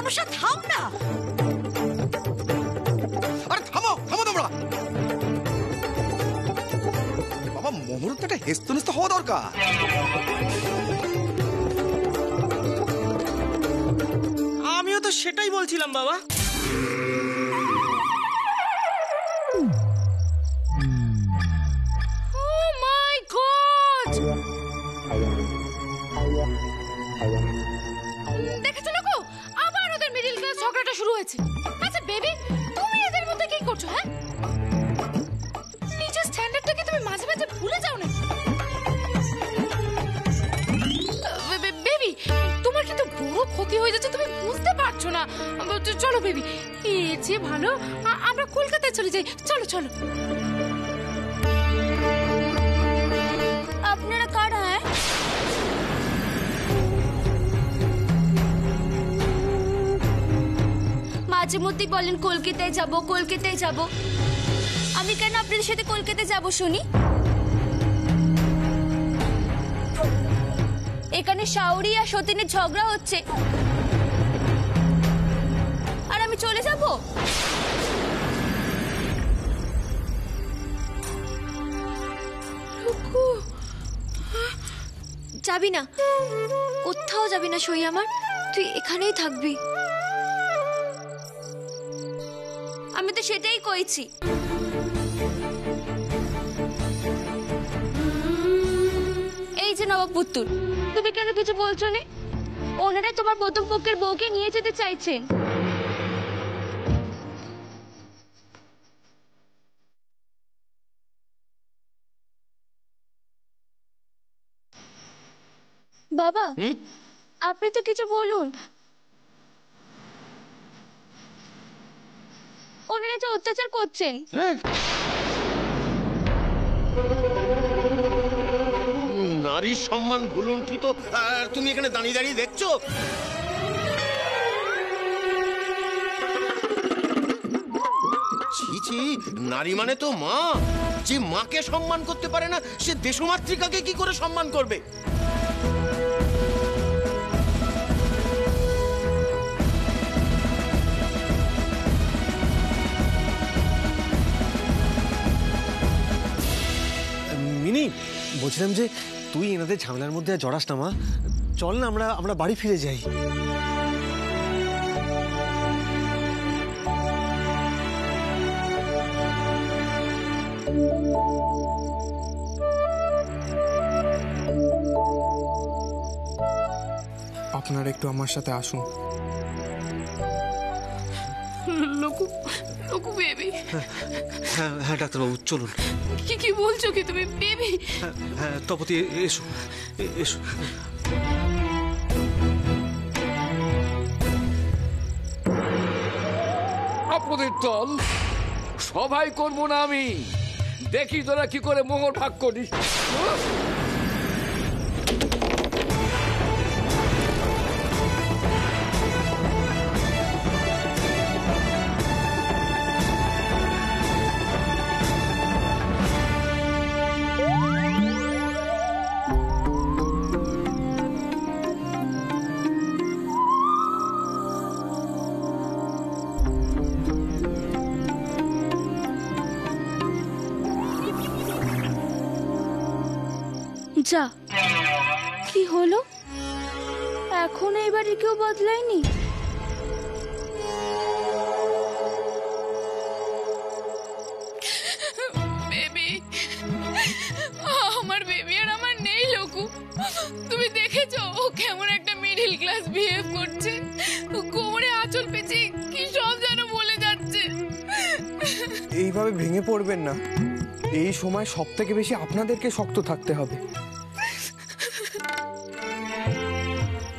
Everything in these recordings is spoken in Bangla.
তনুষা থাম না। আরে থামো থামো তোমরা। বাবা মুহূর্তটা হেস্তনেস্ত হওয়া দরকার। আমিও তো সেটাই বলছিলাম বাবা। Oh my God! দেখেছো লোকো, আবার ওদের মিডল ক্লাস ঝগড়াটা শুরু হয়েছে। আচ্ছা বেবি, তুমি এদের মধ্যে কি করছো? হ্যাঁ, নিজের স্ট্যান্ডার্ডটাকে তুমি মাঝে মাঝে ভুলে যাও না? বেবি, তোমার কিন্তু বড় ক্ষতি হয়ে যাচ্ছে, তুমি বুঝতে পারছো না। চলো বেবি, এর চেয়ে ভালো আমরা কলকাতায় চলে যাই। চলো চলো। আপনারা কারা? মাঝে মধ্যেই বলেন কলকাতায় যাব কলকাতায় যাব। আমি কেন আপনাদের সাথে কলকাতায় যাব শুনি? এখানে শাওরি আর সতীনের ঝগড়া হচ্ছে আর আমি চলে যাব? যাবি না, কোথাও যাবি না সই আমার, তুই এখানেই থাকবি। আমি তো সেটাই কইছি। এই যে নবাব পুত্তুর, তুমি কেন কিছু বলছো না? ওনারা তোমার প্রথম পক্ষের বউকে নিয়ে যেতে চাইছেন। বাবা আপনি তো কিছু বলুন। ওনারা যে অত্যাচার করছেন। নারীর সম্মান ভুলুণ্ঠিত তুমি এখানে দাঁড়িয়ে দাঁড়িয়ে দেখছো? ছি ছি, নারী মানে তো মা। যে মাকে সম্মান করতে পারে না, সে দেশমাতৃকাকে কি করে সম্মান করবে? মিনি, বলছিলাম যে তুই এনাদের ঝামেলার মধ্যে আর জড়াস না মা। চল না আমরা বাড়ি ফিরে যাই। আপনারা একটু আমার সাথে আসুন। লোকু, লোকু বেবি। হ্যাঁ হ্যাঁ ডাক্তারবাবু চলুন। কি বলছো কি তুমি বেবি? হ্যাঁ তপতি এসো এসো। আপদের দল সবাই করবো না আমি, দেখি তোরা কি করে মোহর ভাগ করিস। যা, কি হলো? এখন এবারে কেউ বদলায়নি? বেবি, আমার বেবি আর আমার নেই লোকু। তুমি দেখেছো ও কেমন একটা মিডল ক্লাস বিহেভ করছে? কোমরে আঁচল পেঁচে কি সব যেন বলে যাচ্ছে। এইভাবে ভেঙে পড়বেন না। এই সময় সব থেকে বেশি আপনাদেরকে শক্ত থাকতে হবে।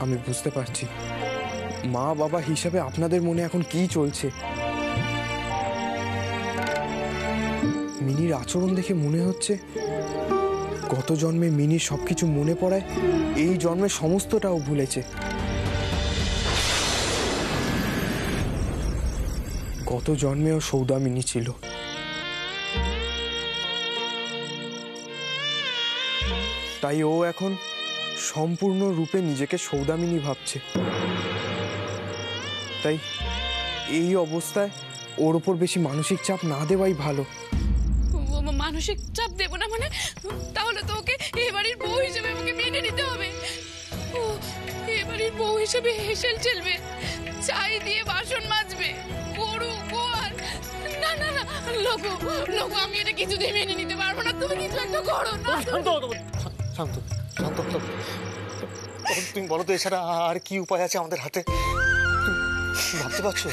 আমি বুঝতে পারছি মা বাবা হিসাবে আপনাদের মনে এখন কি চলছে। মিনির আচরণ দেখে মনে হচ্ছে গত জন্মে মিনির সবকিছু মনে পড়ায় এই জন্মে সমস্তটাও ভুলেছে। গত জন্মেও সৌদামিনী ছিল। তাই ও এখন সম্পূর্ণ রূপে নিজেকে সৌদামিনী ভাবছে। তাই এই অবস্থায় ওর ওপর বেশি মানসিক চাপ না দেওয়াই ভালো। মানসিক চাপ দেবো না মানে? তাহলে তো ওকে এ বাড়ির বউ হিসেবে আমাকে মেনে নিতে হবে। ও এ বাড়ির বউ হিসেবে হেসেল চলবে, চাই দিয়ে বাসন মাজবে, গরু গোয়াল। না না না লোকো লোকো, আমি এটা কিছুতেই মেনে নিতে পারবো না। তুমি কিছু একটা করো না। শান্ত শান্ত শান্ত। তুমি বলো তো এছাড়া আর কি উপায় আছে আমাদের হাতে? তুমি ভাবতে পারছো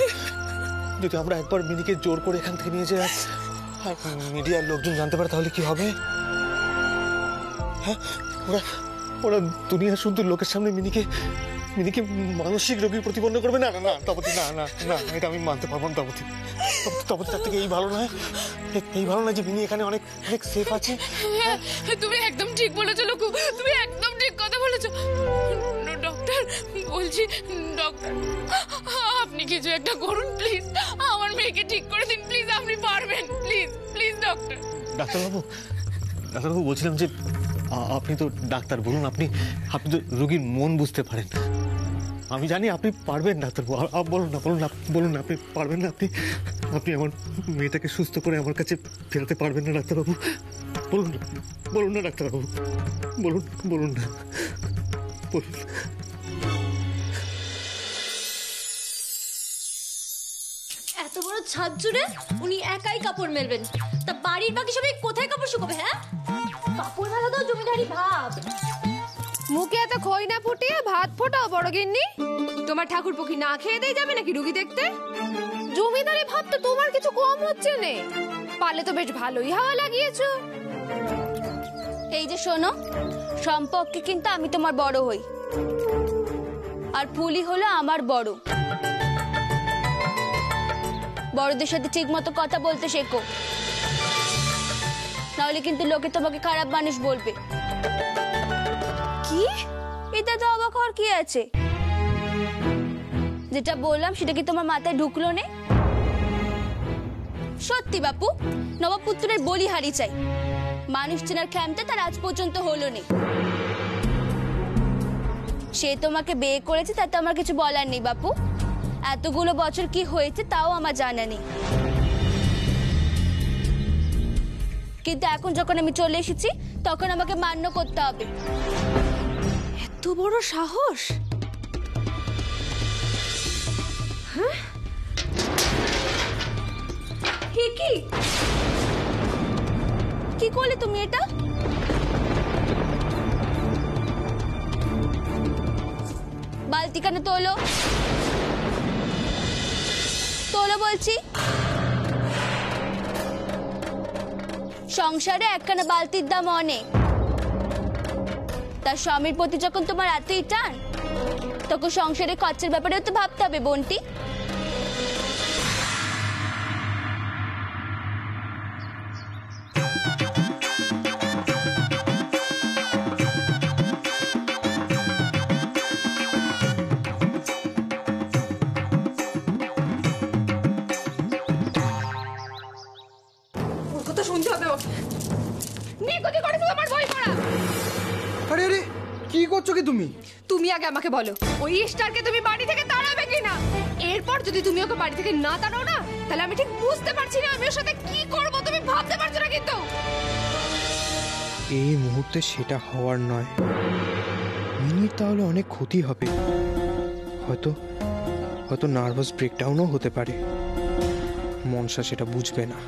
যদি আমরা একবার মিনিকে জোর করে এখান থেকে নিয়ে যাই আর মিডিয়ার লোকজন জানতে পারে তাহলে কি হবে? হ্যাঁ, ওরা ওরা দুনিয়ার সুন্দর লোকের সামনে মিনিকে মানসিক রোগীর প্রতিপন্ন করবে। না না না তপতি, না না না, এটা আমি মানতে পারবো না তপতি। তপতি তার থেকে এই ভালো নয়, এই ভালো নয় যে মিনি এখানে অনেক অনেক সেফ আছে। তুমি একদম ঠিক বলেছো লোকু, তুমি একদম ঠিক কথা বলেছো। ডক্টর বলছি, ডক্টর আপনি কিছু একটা করুন প্লিজ, আমার মেয়েকে ঠিক করে দিন প্লিজ, আপনি পারবেন প্লিজ প্লিজ ডক্টর। ডাক্তারবাবু বলছিলাম যে আপনি তো ডাক্তার, বলুন আপনি তো রোগীর মন বুঝতে পারেন। আমি জানি আপনি পারবেন ডাক্তারবাবু, বলুন না আপনি পারবেন না? আপনি আমার মেয়েটাকে সুস্থ করে আমার কাছে ফেরাতে পারবেন না ডাক্তারবাবু? বলুন না ডাক্তারবাবু, বলুন না। এত বড় ছাদ জুড়ে উনি একাই কাপড় মেলবেন, তা বাড়ির বাকি সবাই কোথায় কাপড় শুকাবে? হ্যাঁ, কাপড় মেলা তো জমিদারি ভাব। মুখে এত খই না ফুটিয়ে ভাত ফোটাও বড় গিন্নি। তোমার ঠাকুর পক্ষী না খেয়ে দিয়ে যাবে নাকি রুগী দেখতে? জমিদারি ভাব তো তোমার কিছু কম হচ্ছে না, পালে তো বেশ ভালোই হাওয়া লাগিয়েছো। এই যে শোনো, সম্পর্কে কিন্তু আমি তোমার বড় হই, আর ফুলি হলো আমার বড়। বড়দের সাথে ঠিক মতো কথা বলতে শেখো, নাহলে কিন্তু লোকে তোমাকে খারাপ মানুষ বলবে। কি? এটা তো অবাক হওয়ার কি আছে? যেটা বললাম সেটা কি তোমার মাথায় ঢুকলো না? সত্যি বাপু, নবপুত্রের বলিহারি চাই। মানুষ চেনার ক্ষমতা তার আজ পর্যন্ত হলো না। সে তোমাকে বিয়ে করেছে তাতে আমার কিছু বলার নেই বাপু। এতগুলো বছর কি হয়েছে তাও আমার জানা নেই, কিন্তু এখন যখন আমি চলে এসেছি তখন আমাকে মান্য করতে হবে। এত বড় সাহস! হ্যাঁ, কি করলে তুমি এটা? বালতি কেন তোলো বলছি। সংসারে একখানা বালতির দাম অনেক, তার স্বামীর প্রতি যখন তোমার এতই টান তখন সংসারে খরচের ব্যাপারেও তো ভাবতে হবে বোনটি। শুনতে হবে ওকে। নিকুতি করেছো আমার বই পড়া। আরে আরে কি করছো কি তুমি? তুমি আগে আমাকে বলো, ওই স্টারকে তুমি বাড়ি থেকে তাড়াবে কিনা? এরপর যদি তুমি ওকে বাড়ি থেকে না তাড়াও না, তাহলে আমি ঠিক বুঝতে পারছি না আমি ওর সাথে কি করব। তুমি ভাবতে পারছো না কিন্তু। এই মুহূর্তে সেটা হওয়ার নয়। মিনির তাহলে অনেক ক্ষতি হবে, হয়তো নার্ভাস ব্রেকডাউনও হতে পারে। মনসা সেটা বুঝবে না।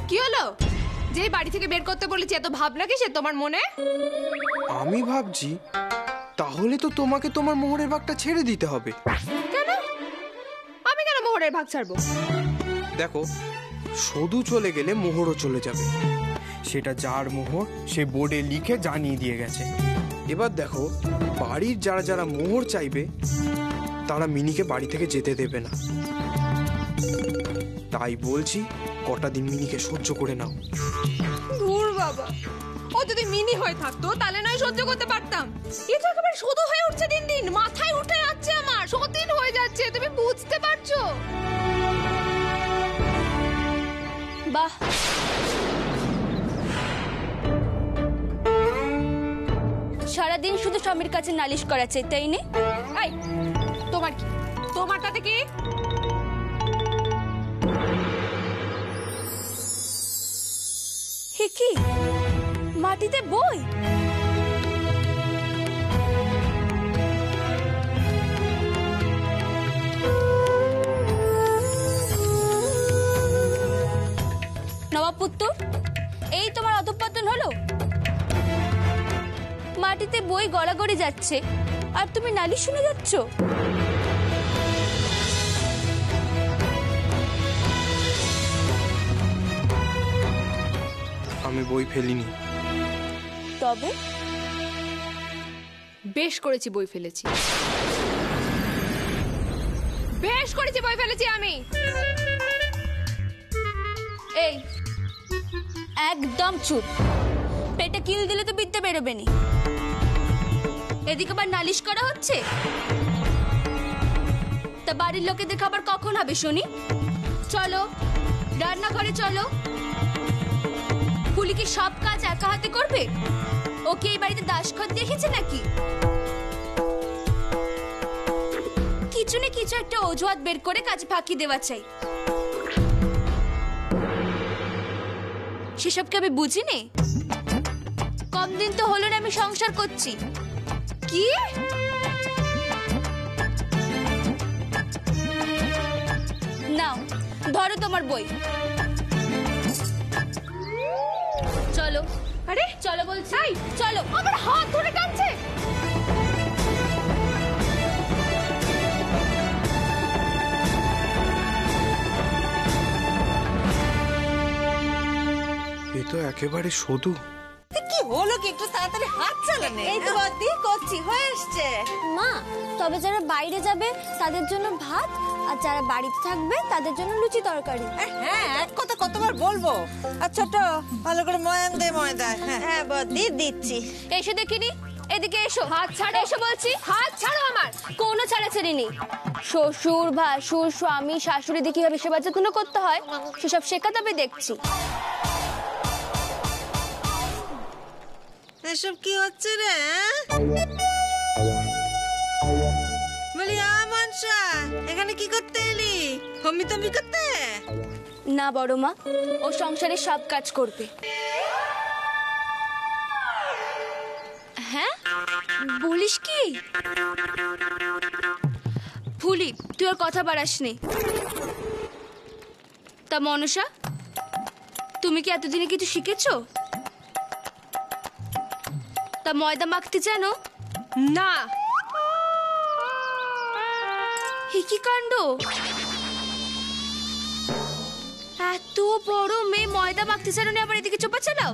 কি হলো? যে বাড়ি থেকে বের করতে বলেছি এত ভাবনা কিসে তোমার মনে? আমি ভাবছি তাহলে তো তোমাকে তোমার মোহরের ভাগটা ছেড়ে দিতে হবে। কেন? আমি কেন মোহরের ভাগ ছাড়বো? দেখো, শুধু চলে গেলে মোহরও চলে যাবে। সেটা যার মোহর সে বোর্ডে লিখে জানিয়ে দিয়ে গেছে। এবার দেখো, বাড়ির যারা যারা মোহর চাইবে তারা মিনিকে বাড়ি থেকে যেতে দেবে না। তাই বলছি কটা দিন মিনিকে সহ্য করে নাও। দূর বাবা, ও যদি মিনি হয়ে থাকতো তাহলে নয় সহ্য করতে পারতাম। এ তো একেবারে শুধু হয়ে উঠছে দিন দিন, মাথায় উঠে যাচ্ছে আমার, সতীন হয়ে যাচ্ছে। তুমি বুঝতে পারছো? বাহ, সারাদিন শুধু স্বামীর কাছে নালিশ করা চাই, তাই নে? এই তোমার কি, তোমার তাতে কি? হে কি মাটিতে বই? নবাবপুত্র, এই তোমার অধঃপতন হলো? মাটিতে বই গড়াগড়ি যাচ্ছে আর তুমি নালিশ শুনে যাচ্ছ? আমি বই ফেলিনি। তবে বেশ করেছি বই ফেলেছি, বেশ করেছি বই ফেলেছি আমি। এই একদম চুপ, পেটে কিল দিলে তো বিদ্যে বেরোবে নি। এদিকে আবার নালিশ করা হচ্ছে, তা বাড়ির লোকেদের খাবার কখন হবে শুনি? চলো রান্নাঘরে চলো। ফুলি কি সব কাজ একা হাতে করবে? ওকে এই বাড়িতে দাসখত দেখেছে নাকি? কিছু না কিছু একটা অজুহাত বের করে কাজ ফাঁকি দেওয়া চাই। সেসবকে আমি বুঝি নে। কম দিন তো হলো না আমি সংসার করছি। কি নাও ধরো তোমার বই, চলো। আরে চলো বলছি, চলো। আমার হাত ধরে টানছে। এ তো একেবারে শুধু। কি হলো কি, একটু তাড়াতাড়ি হাত চালানে। এই তো বদ্দি করছি, হয়ে এসছে। মা, তবে যারা বাইরে যাবে তাদের জন্য ভাত, আর যারা বাড়িতে থাকবে তাদের জন্য লুচি তরকারি। হ্যাঁ, এক কথা কতবার বলবো। আর ছোট, ভালো করে ময়ান দে, ময়দা। হ্যাঁ বদ্দি, দিচ্ছি। এসো দেখিনি, এদিকে এসো। হাত ছাড়ো, এসো বলছি। হাত ছাড়ো আমার। কোনো ছাড়াছাড়ি নেই। শ্বশুর, ভাসুর, স্বামী, শাশুড়িদের কিভাবে সেবা যত্ন করতে হয় সেসব শেখা তবে দেখছি। এসব কি হচ্ছে রে? বলি মনসা, এখানে কি করতে এলি? হমি তমি করতে? না বড় মা, ও সংসারে সব কাজ করবে। হ্যাঁ বলিস কি? ফুলি, তুই আর কথা বাড়াসনি। তা মনসা, তুমি কি এতদিনে কিছু শিখেছো? তা ময়দা মাখতে জানো? না। কি কাণ্ড! এত বড় মেয়ে ময়দা মাখতে জানো না, আবার এদিকে চোপা চালাও।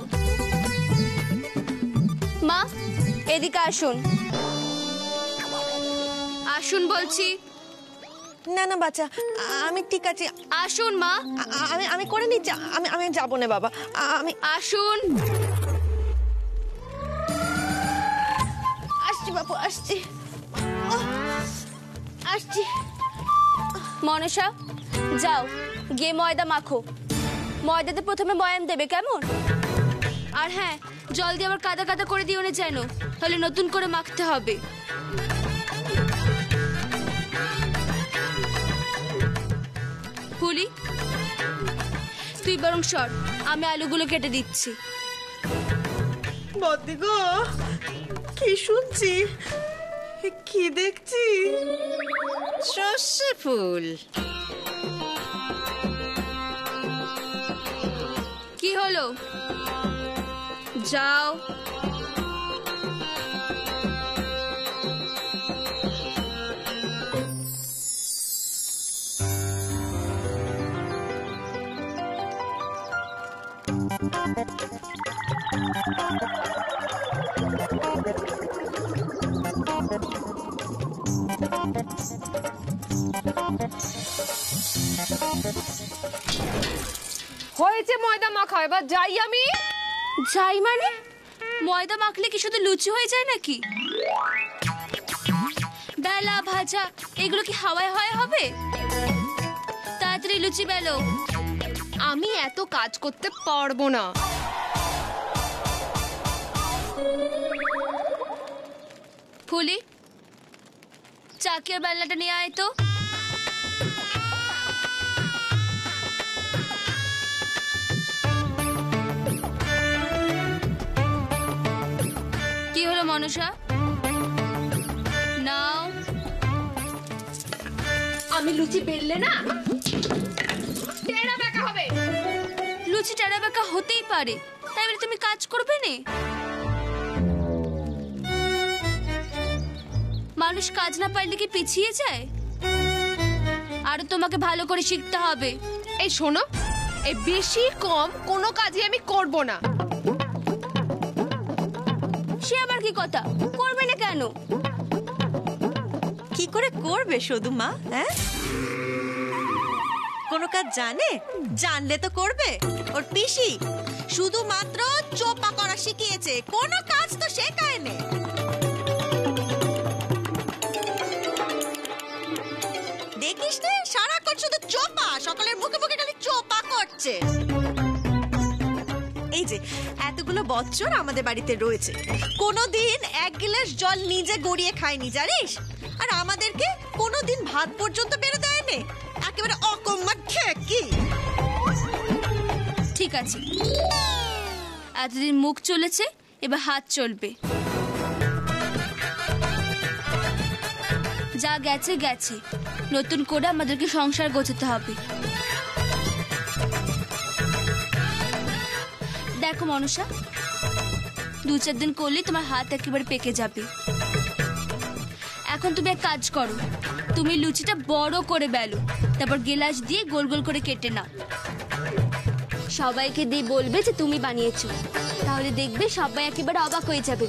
মা, এদিকে আসুন। আসুন বলছি। না না বাচ্চা, আমি ঠিক আছি। আসুন মা। আমি করে নিচ্ছি। আমি যাবো না বাবা। আমি আসুন। আসছি বাবু, আসছি। আসছি। মনসা, যাও গিয়ে ময়দা মাখো। ময়দাতে প্রথমে ময়ান দেবে, কেমন? আর হ্যাঁ, জল দিয়ে আবার কাদা কাদা করে দিও না যেন, তাহলে নতুন করে মাখতে হবে। ফুলি, তুই বরং সর, আমি আলুগুলো কেটে দিচ্ছি। বদ্দি গো, কি শুনছি, কি দেখছি? সর্ষে ফুল। কি হলো? যাও। হয়েছে ময়দা মাখা, এবার যাই আমি। যাই মানে? ময়দা মাখলে কি শুধু লুচি হয়ে যায় নাকি? বেলা ভাজা এগুলো কি হাওয়ায় হয় হবে? তাড়াতাড়ি লুচি বেলো। আমি এত কাজ করতে পারবো না। ফুলি, চাকি আর বেলনাটা নিয়ে আয় তো। কি হলো মনসা? নাও। আমি লুচি বেললে না টেরা বেঁকা হবে। লুচি টেরা বেঁকা হতেই পারে, তাই বলে তুমি কাজ করবে না? মানুষ কাজ না পারলে কি পিছিয়ে যায়? আরো তোমাকে ভালো করে শিখতে হবে। এই শোনো, এই বেশি কম কোনো কাজই আমি করব না। সে আবার কি কথা? করবে না কেন? কি করে করবে শুধু মা? হ্যাঁ, কোনো কাজ জানে? জানলে তো করবে। ওর পিসি শুধুমাত্র চোপা করা শিখিয়েছে, কোনো কাজ তো শেখায়নি। দেখিস নে, সারাক্ষণ শুধু চোপা, সকালের মুখে মুখে খালি চোপা করছে। এই যে এতগুলো বছর আমাদের বাড়িতে রয়েছে, কোনোদিন এক গ্লাস জল নিজে গড়িয়ে খায়নি জানিস? আর আমাদেরকে কোনোদিন ভাত পর্যন্ত বেড়ে দেয়নি। একেবারে অকম্মা খেকি। ঠিক আছে, এতদিন মুখ চলেছে, এবার হাত চলবে। যা গেছে গেছে, নতুন করে আমাদেরকে সংসার গোছাতে হবে। দেখো মনসা, 2-4 দিন করলে তোমার হাত একেবারে পেকে যাবে। এখন তুমি এক কাজ করো, তুমি লুচিটা বড় করে বেলো, তারপর গেলাস দিয়ে গোল গোল করে কেটে নাও। সবাইকে দিয়ে বলবে যে তুমি বানিয়েছো, তাহলে দেখবে সবাই একেবারে অবাক হয়ে যাবে।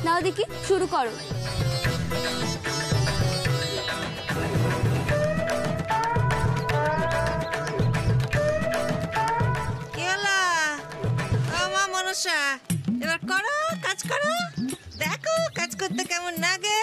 নাও দেখি, শুরু করো। কি হলো মা মনসা? এবার করো, কাজ করো, দেখো কাজ করতে কেমন লাগে।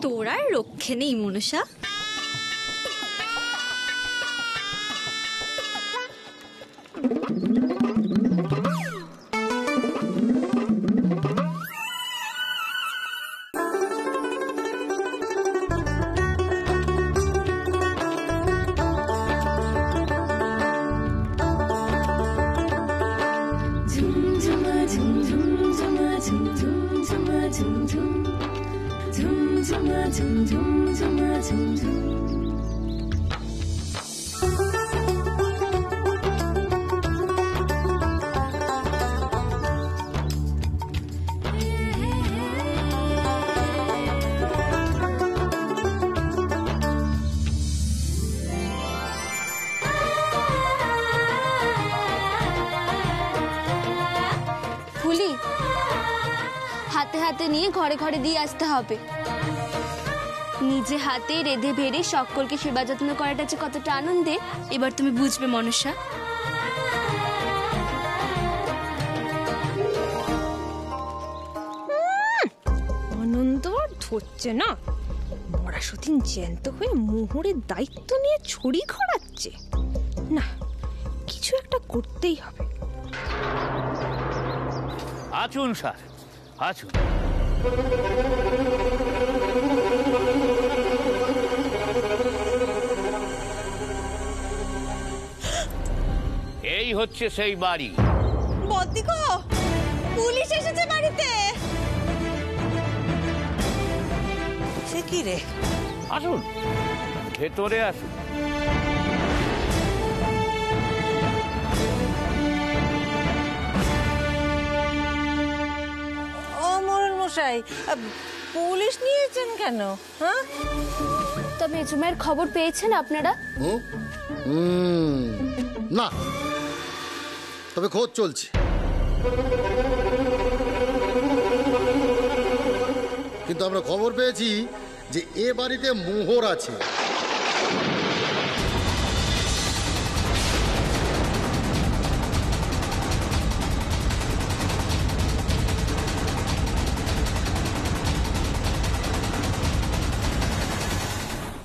তোর আর রক্ষে নেই মনসা। ফুলি, হাতে হাতে নিয়ে ঘরে ঘরে দিয়ে আসতে হবে। নিজে হাতে রেঁধে ভেড়ে সকলকে সেবা যত্ন করাটা যে কতটা আনন্দে, এবার তুমি বুঝবে মনসা। আনন্দ আর ধরছে না, মরা সতীন জ্যান্ত হয়ে মোহরের দায়িত্ব নিয়ে ছড়ি ঘোরাচ্ছে। না, কিছু একটা করতেই হবে। আছুন স্যার, আছুন। এই হচ্ছে সেই বাড়ি। বদ্দি গো, পুলিশ এসেছে বাড়িতে। সে কি রে? আসুন, ভেতরে আসুন। ও মোড়ল মশাই, পুলিশ নিয়েছেন কেন? হ্যাঁ, তো মেজো মায়ের খবর পেয়েছেন আপনারা? না, তবে খোঁজ চলছে। কিন্তু আমরা খবর পেয়েছি যে এ বাড়িতে মোহর আছে।